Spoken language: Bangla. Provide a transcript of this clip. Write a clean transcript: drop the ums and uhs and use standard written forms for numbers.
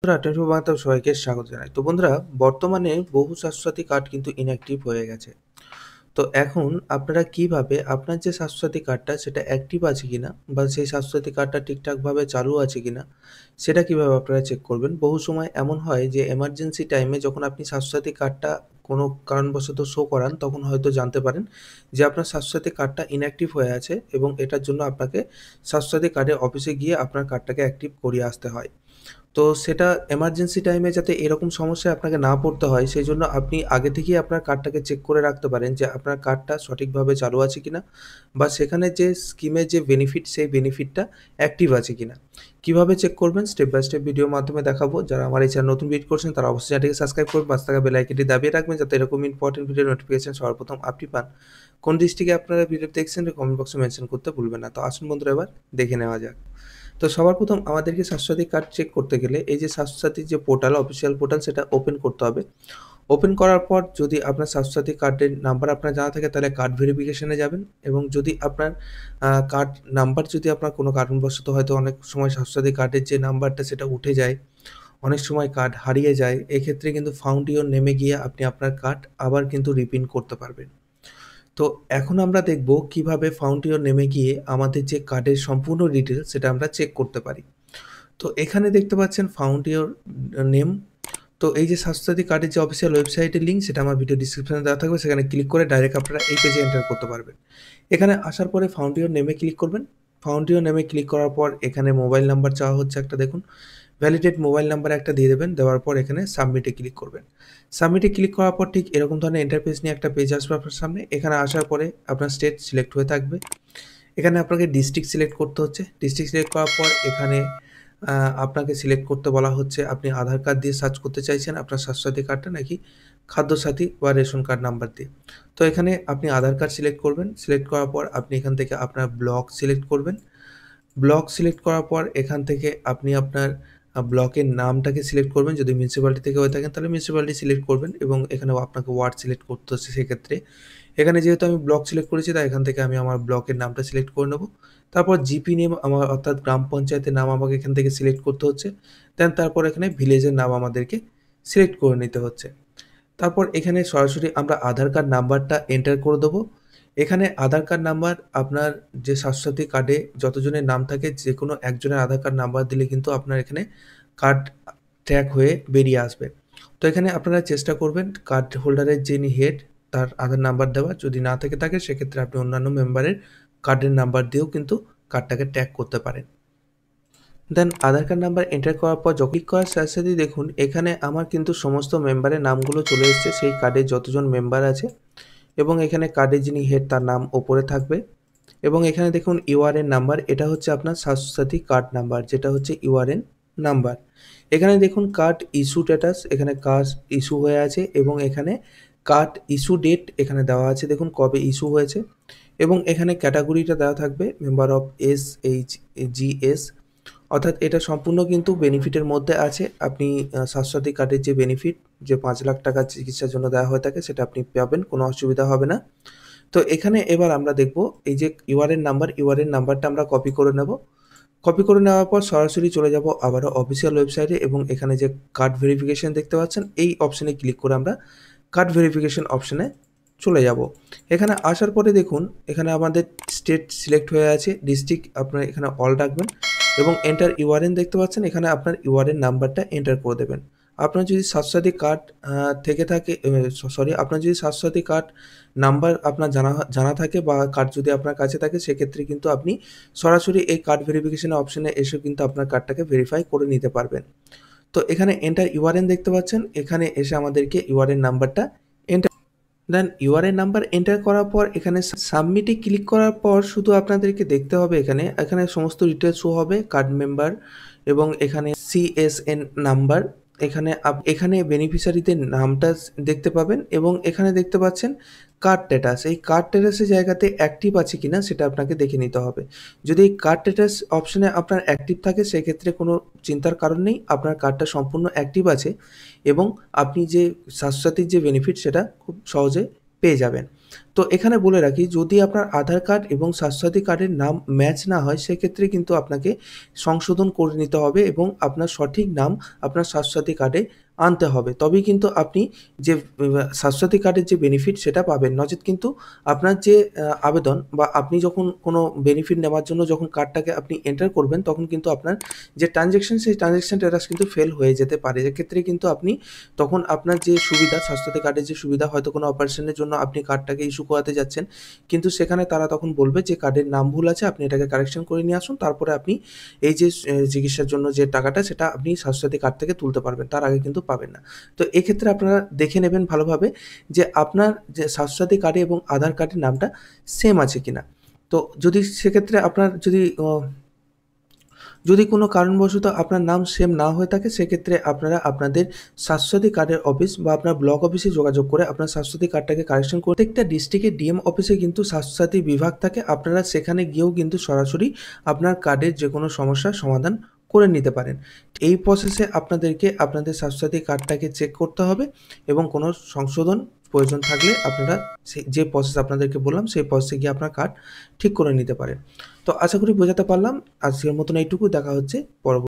বন্ধুরা, টেলিটক বাংলাতে সবাইকে স্বাগত জানাই। তো বন্ধুরা, বর্তমানে বহু স্বাস্থ্যসাথী কার্ড কিন্তু ইনঅ্যাক্টিভ হয়ে গেছে। তো এখন আপনারা কিভাবে আপনার যে স্বাস্থ্যসাথী কার্ডটা সেটা অ্যাক্টিভ আছে কিনা বা সেই স্বাস্থ্যসাথী কার্ডটা ঠিকঠাকভাবে চালু আছে কিনা সেটা কিভাবে আপনারা চেক করবেন। বহু সময় এমন হয় যে এমার্জেন্সি টাইমে যখন আপনি স্বাস্থ্যসাথী কার্ডটা কোনো কারণবশত শো করান তখন হয়তো জানতে পারেন যে আপনার স্বাস্থ্যসাথী কার্ডটা ইনঅ্যাক্টিভ হয়ে আছে এবং এটার জন্য আপনাকে স্বাস্থ্যসাথী কার্ডের অফিসে গিয়ে আপনার কার্ডটাকে অ্যাক্টিভ করিয়ে আসতে হয়। তো সেটা এমার্জেন্সি টাইমে যাতে এরকম সমস্যায় আপনাকে না পড়তে হয়, সেজন্য আপনি আগে থেকেই আপনার কার্ডটাকে চেক করে রাখতে পারেন যে আপনার কার্ডটা সঠিকভাবে চালু আছে কিনা বা সেখানে যে স্কিমের যে বেনিফিট, সেই বেনিফিটটা অ্যাক্টিভ আছে কিনা। কিভাবে চেক করবেন স্টেপ বাই স্টেপ ভিডিওর মাধ্যমে দেখাবো। যারা আমার এই চ্যানেল নতুন ভিজিট করছেন তারা অবশ্যই চ্যানেলটিকে সাবস্ক্রাইব করবেন, পাশে থাকা বেল আইকনটি দাবিয়ে রাখবেন যাতে এরকম ইম্পর্টেন্ট ভিডিও নোটিফিকেশন সবার প্রথম আপনি পান। কোন ডিস্ট্রিক্টে আপনারা ভিডিও দেখছেন কমেন্ট বক্সে মেনশন করতে ভুলবেন না। তো আসুন বন্ধুরা, এবার দেখে নেওয়া যাক। তো সবার প্রথম আমাদেরকে স্বাস্থ্যসাথী কার্ড চেক করতে গেলে এই যে স্বাস্থ্যসাথীর যে পোর্টাল, অফিসিয়াল পোর্টাল, সেটা ওপেন করতে হবে। ওপেন করার পর যদি আপনার স্বাস্থ্যসাথী কার্ডের নাম্বার আপনার জানা থাকে তাহলে কার্ড ভেরিফিকেশনে যাবেন এবং যদি আপনার কার্ড নাম্বার যদি আপনার কোনো কারণবশত হয়তো অনেক সময় স্বাস্থ্যসাথী কার্ডের যে নাম্বারটা সেটা উঠে যায়, অনেক সময় কার্ড হারিয়ে যায়, এক্ষেত্রে কিন্তু ফাউন্ড ইওর নেমে গিয়ে আপনি আপনার কার্ড আবার কিন্তু রিপ্রিন্ট করতে পারবেন। তো এখন আমরা দেখব কিভাবে ফাউন্ড ইওর নেমে গিয়ে আমাদের যে কার্ডের সম্পূর্ণ ডিটেলস সেটা আমরা চেক করতে পারি। তো এখানে দেখতে পাচ্ছেন ফাউন্ড ইওর নেম। তো এই যে স্বাস্থ্যসাথী কার্ডের যে অফিসিয়াল ওয়েবসাইটের লিঙ্ক সেটা আমার ভিডিও ডিসক্রিপশনে দেওয়া থাকবে, সেখানে ক্লিক করে ডাইরেক্ট আপনারা এই পেজে এন্টার করতে পারবেন। এখানে আসার পরে ফাউন্ড ইওর নেমে ক্লিক করবেন। ফাউন্ড ইওর নেমে ক্লিক করার পর এখানে মোবাইল নাম্বার চাওয়া হচ্ছে একটা, দেখুন ভ্যালিডেট মোবাইল নাম্বার একটা দিয়ে দেবেন। দেওয়ার পর এখানে সাবমিটে ক্লিক করবেন। সাবমিটে ক্লিক করার পর ঠিক এরকম ধরনের ইন্টারফেস নিয়ে একটা পেজ আসবে আপনার সামনে। এখানে আসার পরে আপনার স্টেট সিলেক্ট হয়ে থাকবে। এখানে আপনাকে ডিস্ট্রিক্ট সিলেক্ট করতে হচ্ছে। ডিস্ট্রিক্ট সিলেক্ট করার পর এখানে আপনাকে সিলেক্ট করতে বলা হচ্ছে আপনি আধার কার্ড দিয়ে সার্চ করতে চাইছেন আপনার স্বাস্থ্যসাথী কার্ডটা নাকি খাদ্যসাথী বা রেশন কার্ড নাম্বার দিয়ে। তো এখানে আপনি আধার কার্ড সিলেক্ট করবেন। সিলেক্ট করার পর আপনি এখান থেকে আপনার ব্লক সিলেক্ট করবেন। ব্লক সিলেক্ট করার পর এখান থেকে আপনি আপনার ব্লকের নামটাকে সিলেক্ট করবেন। যদি মিউনিসিপ্যালিটি থেকে হয়ে থাকেন তাহলে মিউনিসিপ্যালিটি সিলেক্ট করবেন এবং এখানেও আপনাকে ওয়ার্ড সিলেক্ট করতে হচ্ছে সেক্ষেত্রে। এখানে যেহেতু আমি ব্লক সিলেক্ট করেছি তাই এখান থেকে আমি আমার ব্লকের নামটা সিলেক্ট করে নেব। তারপর জিপি নেম আমার অর্থাৎ গ্রাম পঞ্চায়েতের নাম আমাকে এখান থেকে সিলেক্ট করতে হচ্ছে। দেন তারপর এখানে ভিলেজের নাম আমাদেরকে সিলেক্ট করে নিতে হচ্ছে। তারপর এখানে সরাসরি আমরা আধার কার্ড নাম্বারটা এন্টার করে দেবো। এখানে আধার কার্ড নাম্বার আপনার যে স্বাস্থ্যসাথী কার্ডে যতজনের নাম থাকে যেকোনো একজনের আধার কার্ড নাম্বার দিলে কিন্তু আপনার এখানে কার্ড ট্র্যাক হয়ে বেরিয়ে আসবে। তো এখানে আপনারা চেষ্টা করবেন কার্ড হোল্ডারের যিনি হেড তার আধার নাম্বার দেওয়া, যদি না থেকে থাকে সেক্ষেত্রে আপনি অন্যান্য মেম্বারের কার্ডের নাম্বার দিয়েও কিন্তু কার্ডটাকে ট্র্যাক করতে পারেন। দেন আধার কার্ড নাম্বার এন্টার করার পর ক্লিক করার সাথে সাথেই দেখুন এখানে আমার কিন্তু সমস্ত মেম্বারের নামগুলো চলে এসেছে, সেই কার্ডে যতজন মেম্বার আছে এবং এখানে কার্ডের যিনি হেড তার নাম ওপরে থাকবে এবং এখানে দেখুন ইউআরএন নাম্বার, এটা হচ্ছে আপনার স্বাস্থ্যসাথী কার্ড নাম্বার, যেটা হচ্ছে ইউআরএন নাম্বার। এখানে দেখুন কার্ড ইস্যু স্ট্যাটাস, এখানে কার্ড ইস্যু হয়ে আছে এবং এখানে কার্ড ইস্যু ডেট এখানে দেওয়া আছে, দেখুন কবে ইস্যু হয়েছে এবং এখানে ক্যাটাগরিটা দেওয়া থাকবে মেম্বার অফ SHGS, অর্থাৎ এটা সম্পূর্ণ কিন্তু বেনিফিটের মধ্যে আছে। আপনি স্বাস্থ্যসাথী কার্ডের যে বেনিফিট যে ৫ লাখ টাকা চিকিৎসার জন্য দেওয়া হয়ে থাকে সেটা আপনি পাবেন, কোনো অসুবিধা হবে না। তো এখানে এবার আমরা দেখব এই যে ইউআরএন নাম্বারটা আমরা কপি করে নেব। কপি করে নেওয়ার পর সরাসরি চলে যাব আবারও অফিসিয়াল ওয়েবসাইটে এবং এখানে যে কার্ড ভেরিফিকেশন দেখতে পাচ্ছেন এই অপশনে ক্লিক করে আমরা কার্ড ভেরিফিকেশন অপশনে চলে যাব। এখানে আসার পরে দেখুন এখানে আমাদের স্টেট সিলেক্ট হয়ে আছে, ডিস্ট্রিক্ট আপনারা এখানে অল রাখবেন এবং এন্টার ইউআরএন দেখতে পাচ্ছেন, এখানে আপনার ইউআরএন নাম্বারটা এন্টার করে দেবেন। আপনার যদি স্বাস্থ্যসাথী কার্ড থেকে থাকে, আপনার যদি স্বাস্থ্যসাথী কার্ড নাম্বার আপনার জানা থাকে বা কার্ড যদি আপনার কাছে থাকে সেক্ষেত্রে কিন্তু আপনি সরাসরি এই কার্ড ভেরিফিকেশনের অপশনে এসে কিন্তু আপনার কার্ডটাকে ভেরিফাই করে নিতে পারবেন। তো এখানে এন্টার ইউআরএন দেখতে পাচ্ছেন, এখানে এসে আমাদেরকে ইউআরএন নাম্বারটা এন্টার, দেন ইউআরএন নাম্বার এন্টার করার পর এখানে সাবমিটে ক্লিক করার পর শুধু আপনাদেরকে দেখতে হবে এখানে এখানে সমস্ত ডিটেলস শো হবে, কার্ড মেম্বার এবং এখানে CSN নাম্বার, এখানে বেনিফিশিয়ারিদের নামটা দেখতে পাবেন এবং এখানে দেখতে পাচ্ছেন কার্ড স্ট্যাটাস। এই কার্ড স্ট্যাটাসের জায়গাতে অ্যাক্টিভ আছে কিনা সেটা আপনাকে দেখে নিতে হবে। যদি এই কার্ড স্ট্যাটাস অপশনে আপনার অ্যাক্টিভ থাকে সেক্ষেত্রে কোনো চিন্তার কারণ নেই, আপনার কার্ডটা সম্পূর্ণ অ্যাক্টিভ আছে এবং আপনি যে স্বাস্থ্যসাথীর যে বেনিফিট সেটা খুব সহজে পেয়ে যাবেন। তো এখানে বলে রাখি, যদি আপনার আধার কার্ড এবং স্বাস্থ্যসাথী কার্ডের নাম ম্যাচ না হয়, সেক্ষেত্রে কিন্তু আপনাকে সংশোধন করে নিতে হবে এবং আপনার সঠিক নাম আপনার স্বাস্থ্যসাথী কার্ডে আনতে হবে। তবেই কিন্তু আপনি যে স্বাস্থ্যসাথী কার্ডের যে বেনিফিট সেটা পাবেন। নচেৎ কিন্তু আপনার যে আবেদন বা আপনি যখন কোনো বেনিফিট নেওয়ার জন্য যখন কার্ডটাকে আপনি এন্টার করবেন, তখন কিন্তু আপনার যে ট্রানজ্যাকশন, সেই ট্রানজ্যাকশন স্ট্যাটাস কিন্তু ফেল হয়ে যেতে পারে। এক্ষেত্রে কিন্তু আপনি তখন আপনার যে সুবিধা, স্বাস্থ্যসাথী কার্ডের যে সুবিধা, হয়তো কোনো অপারেশনের জন্য আপনি কার্ডটাকে ইস্যু করাতে যাচ্ছেন, কিন্তু সেখানে তারা তখন বলবে যে কার্ডের নাম ভুল আছে, আপনি এটাকে কারেকশন করে নিয়ে আসুন। তারপরে আপনি এই যে চিকিৎসার জন্য যে টাকাটা, সেটা আপনি স্বাস্থ্যসাথী কার্ড থেকে তুলতে পারবেন। তার আগে কিন্তু পাবেন না। তো এক্ষেত্রে আপনারা দেখে নেবেন ভালোভাবে যে আপনার যে স্বাস্থ্যসাথী কার্ডে এবং আধার কার্ডের নামটা সেম আছে কিনা। তো যদি সেক্ষেত্রে আপনার যদি কোনো কারণবশত আপনার নাম সেম না হয়ে থাকে, সেক্ষেত্রে আপনারা আপনাদের স্বাস্থ্যসাথী কার্ডের অফিস বা আপনার ব্লক অফিসে যোগাযোগ করে আপনার স্বাস্থ্যসাথী কার্ডটাকে কারেকশন করতে। প্রত্যেকটা ডিস্ট্রিক্টের ডিএম অফিসে কিন্তু স্বাস্থ্যসাথী বিভাগ থাকে। আপনারা সেখানে গিয়েও কিন্তু সরাসরি আপনার কার্ডের যে কোনো সমস্যার সমাধান করে নিতে পারেন। এই প্রসেসে আপনাদেরকে আপনাদের স্বাস্থ্যসাথী কার্ডটাকে চেক করতে হবে এবং কোনো সংশোধন প্রয়োজন থাকলে আপনারা যে প্রসেস আপনাদেরকে বললাম, সেই প্রসেসে গিয়ে আপনার কার্ড ঠিক করে নিতে পারেন। তো আশা করি বোঝাতে পারলাম। আজকের মতন এইটুকু। দেখা হচ্ছে পরবর্তী